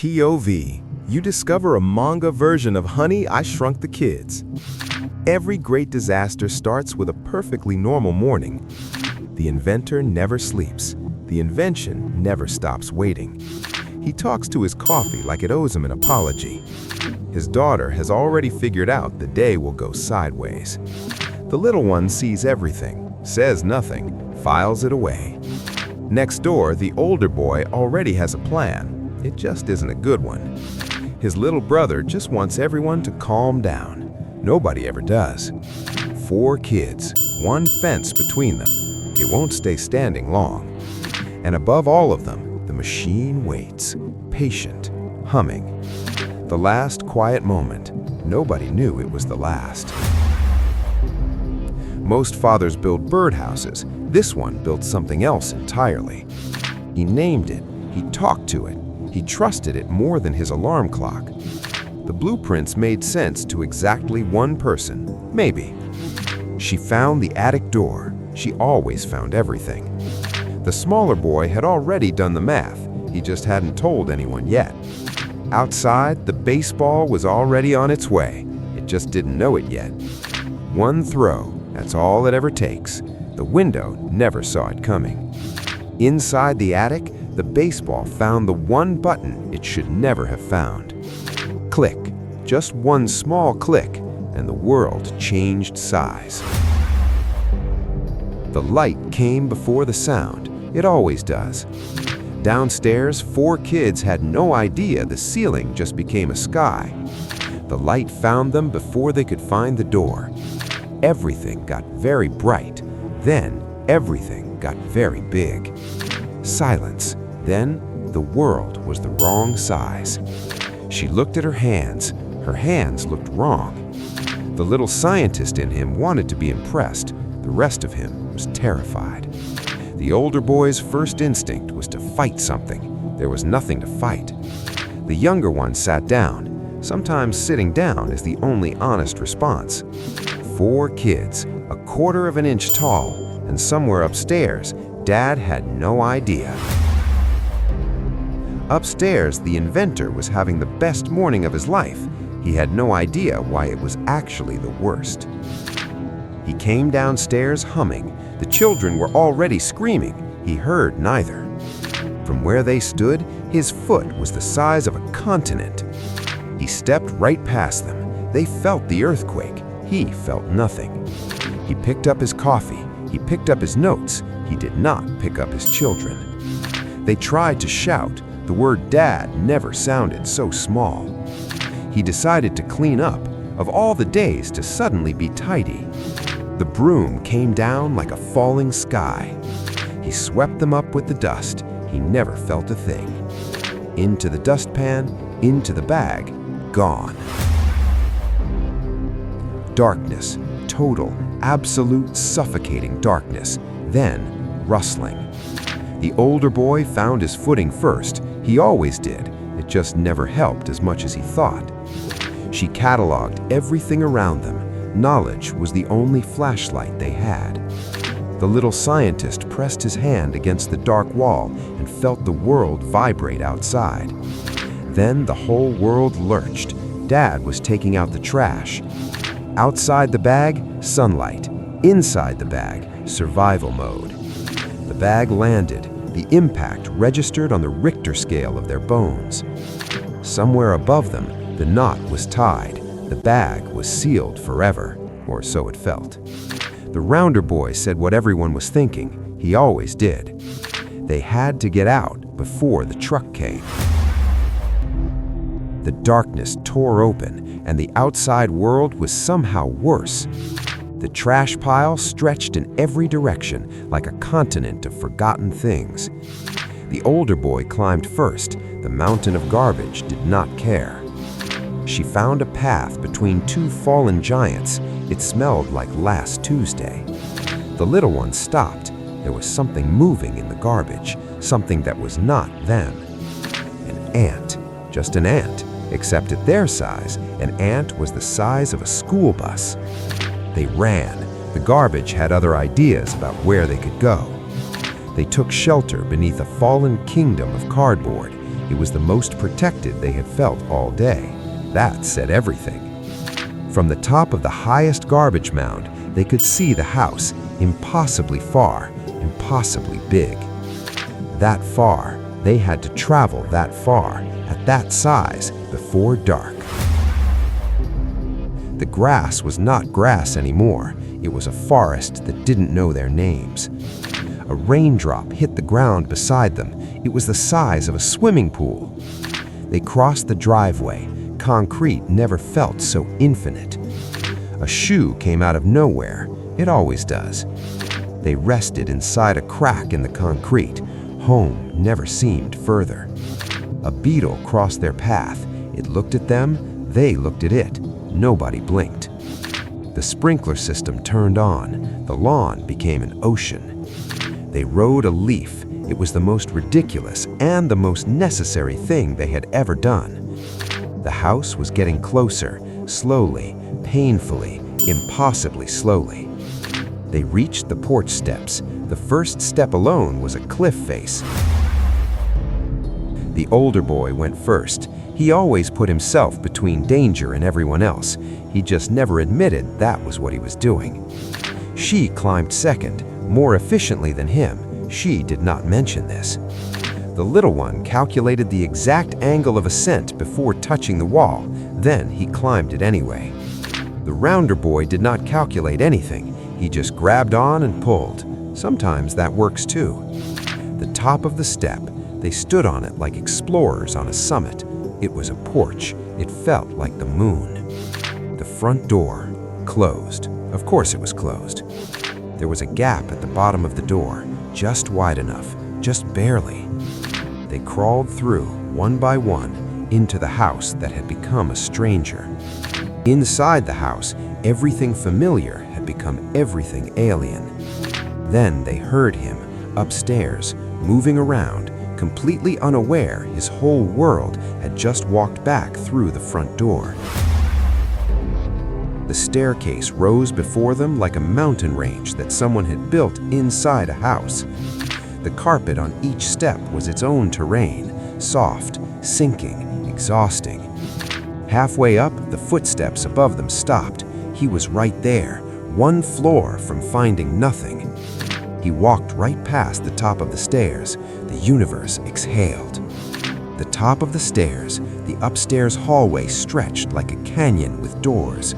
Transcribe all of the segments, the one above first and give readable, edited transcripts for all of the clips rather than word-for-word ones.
POV. You discover a manga version of Honey, I Shrunk the Kids. Every great disaster starts with a perfectly normal morning. The inventor never sleeps. The invention never stops waiting. He talks to his coffee like it owes him an apology. His daughter has already figured out the day will go sideways. The little one sees everything, says nothing, files it away. Next door, the older boy already has a plan. It just isn't a good one. His little brother just wants everyone to calm down. Nobody ever does. 4 kids, 1 fence between them. It won't stay standing long. And above all of them, the machine waits, patient, humming. The last quiet moment, nobody knew it was the last. Most fathers build birdhouses. This one built something else entirely. He named it, he talked to it, he trusted it more than his alarm clock. The blueprints made sense to exactly one person, maybe. She found the attic door. She always found everything. The smaller boy had already done the math. He just hadn't told anyone yet. Outside, the baseball was already on its way. It just didn't know it yet. 1 throw, that's all it ever takes. The window never saw it coming. Inside the attic, the baseball found the one button it should never have found. Click, just one small click, and the world changed size. The light came before the sound. It always does. Downstairs, 4 kids had no idea the ceiling just became a sky. The light found them before they could find the door. Everything got very bright. Then everything got very big. Silence. Then the world was the wrong size. She looked at her hands. Her hands looked wrong. The little scientist in him wanted to be impressed. The rest of him was terrified. The older boy's first instinct was to fight something. There was nothing to fight. The younger one sat down. Sometimes sitting down is the only honest response. 4 kids, 1/4 of an inch tall, and somewhere upstairs, Dad had no idea. Upstairs, the inventor was having the best morning of his life. He had no idea why it was actually the worst. He came downstairs humming. The children were already screaming. He heard neither. From where they stood, his foot was the size of a continent. He stepped right past them. They felt the earthquake. He felt nothing. He picked up his coffee. He picked up his notes. He did not pick up his children. They tried to shout. The word Dad never sounded so small. He decided to clean up. Of all the days to suddenly be tidy. The broom came down like a falling sky. He swept them up with the dust. He never felt a thing. Into the dustpan, into the bag, gone. Darkness, total, absolute, suffocating darkness. Then, rustling. The older boy found his footing first. He always did. It just never helped as much as he thought. She cataloged everything around them. Knowledge was the only flashlight they had. The little scientist pressed his hand against the dark wall and felt the world vibrate outside. Then the whole world lurched. Dad was taking out the trash. Outside the bag, sunlight. Inside the bag, survival mode. The bag landed. The impact registered on the Richter scale of their bones. Somewhere above them, the knot was tied. The bag was sealed forever, or so it felt. The rounder boy said what everyone was thinking. He always did. They had to get out before the truck came. The darkness tore open, and the outside world was somehow worse. The trash pile stretched in every direction like a continent of forgotten things. The older boy climbed first. The mountain of garbage did not care. She found a path between 2 fallen giants. It smelled like last Tuesday. The little one stopped. There was something moving in the garbage, something that was not them. An ant, just an ant, except at their size, an ant was the size of a school bus. They ran. The garbage had other ideas about where they could go. They took shelter beneath a fallen kingdom of cardboard. It was the most protected they had felt all day. That said everything. From the top of the highest garbage mound, they could see the house, impossibly far, impossibly big. That far, they had to travel that far, at that size, before dark. The grass was not grass anymore. It was a forest that didn't know their names. A raindrop hit the ground beside them. It was the size of a swimming pool. They crossed the driveway. Concrete never felt so infinite. A shoe came out of nowhere. It always does. They rested inside a crack in the concrete. Home never seemed further. A beetle crossed their path. It looked at them. They looked at it. Nobody blinked. The sprinkler system turned on. The lawn became an ocean. They rode a leaf. It was the most ridiculous and the most necessary thing they had ever done. The house was getting closer, slowly, painfully, impossibly slowly. They reached the porch steps. The first step alone was a cliff face. The older boy went first. He always put himself between danger and everyone else. He just never admitted that was what he was doing. She climbed second, more efficiently than him. She did not mention this. The little one calculated the exact angle of ascent before touching the wall. Then he climbed it anyway. The rounder boy did not calculate anything. He just grabbed on and pulled. Sometimes that works too. The top of the step, they stood on it like explorers on a summit. It was a porch. It felt like the moon. The front door, closed. Of course it was closed. There was a gap at the bottom of the door, just wide enough, just barely. They crawled through, one by one, into the house that had become a stranger. Inside the house, everything familiar had become everything alien. Then they heard him, upstairs, moving around, completely unaware his whole world had just walked back through the front door. The staircase rose before them like a mountain range that someone had built inside a house. The carpet on each step was its own terrain, soft, sinking, exhausting. Halfway up, the footsteps above them stopped. He was right there, one floor from finding nothing. He walked right past the top of the stairs. The universe exhaled. The top of the stairs, the upstairs hallway stretched like a canyon with doors.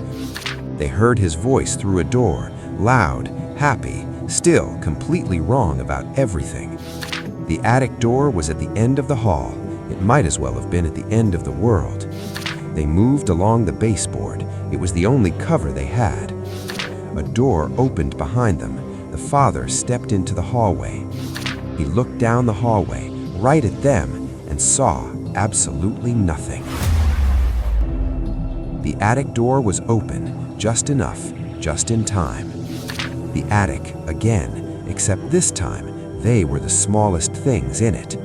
They heard his voice through a door, loud, happy, still completely wrong about everything. The attic door was at the end of the hall. It might as well have been at the end of the world. They moved along the baseboard. It was the only cover they had. A door opened behind them. The father stepped into the hallway. He looked down the hallway, right at them, and saw absolutely nothing. The attic door was open, just enough, just in time. The attic, again, except this time, they were the smallest things in it.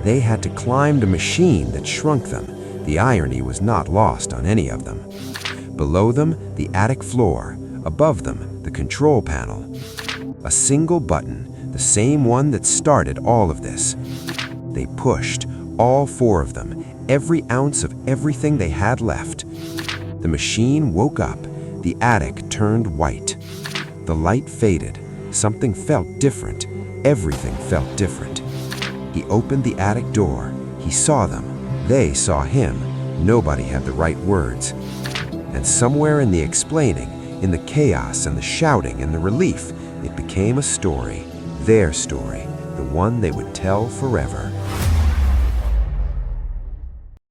They had to climb the machine that shrunk them. The irony was not lost on any of them. Below them, the attic floor. Above them, the control panel. A single button, the same one that started all of this. They pushed, all four of them, every ounce of everything they had left. The machine woke up. The attic turned white. The light faded. Something felt different. Everything felt different. He opened the attic door. He saw them. They saw him. Nobody had the right words. And somewhere in the explaining, in the chaos and the shouting and the relief, it became a story, their story, the one they would tell forever.